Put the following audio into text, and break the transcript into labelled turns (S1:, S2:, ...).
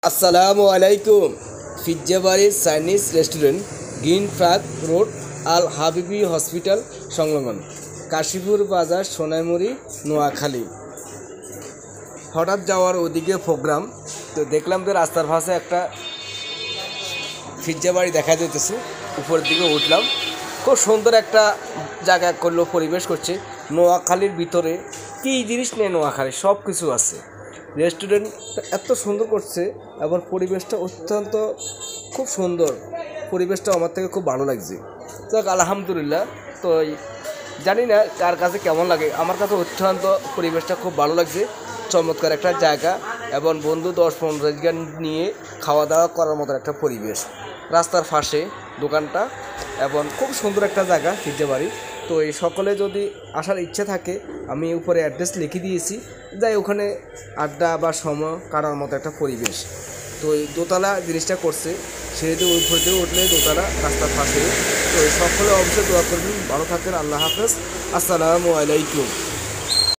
S1: আসসালামু আলাইকুম। ফিজ্জাবাড়ি Chinese restaurant, green park road, Al Habibi hospital সংলগ্ন, কাশীপুর বাজার, সোনাইমুড়ি, নোয়াখালী। হঠাৎ যাওয়ার ওদিকে প্রোগ্রাম, তো দেখলাম যে রাস্তার পাশে একটা ফিজ্জাবাড়ি দেখা যেতেছে। উপরের দিকে উঠলাম, খুব সুন্দর একটা জায়গা করলো, পরিবেশ করছে। নোয়াখালীর ভিতরে কী জিনিস নেই, নোয়াখালী সব কিছু আছে। রেস্টুরেন্ট এত সুন্দর করছে এবং পরিবেশটা অত্যন্ত খুব সুন্দর। পরিবেশটা আমার থেকে খুব ভালো লাগছে। যাক আলহামদুলিল্লাহ। তো জানি না কার কাছে কেমন লাগে, আমার কাছে অত্যন্ত পরিবেশটা খুব ভালো লাগছে। চমৎকার একটা জায়গা এবং বন্ধু 10-15 জন নিয়ে খাওয়া দাওয়া করার মতো একটা পরিবেশ। রাস্তার পাশে দোকানটা এবং খুব সুন্দর একটা জায়গা ফিজ্জাবাড়ি। তো এই সকলে যদি আসার ইচ্ছে থাকে, আমি উপরে অ্যাড্রেস লিখে দিয়েছি, যাই ওখানে আড্ডা বা সময় কাটার মতো একটা পরিবেশ। তো এই দোতলা জিনিসটা করছে, সেহেতু উপর দিয়ে উঠলে দোতলা রাস্তার পাশে। তো এই সকলে অবশ্যই দোয়া করবেন, ভালো থাকেন। আল্লাহ হাফেজ, আসসালামু আলাইকুম।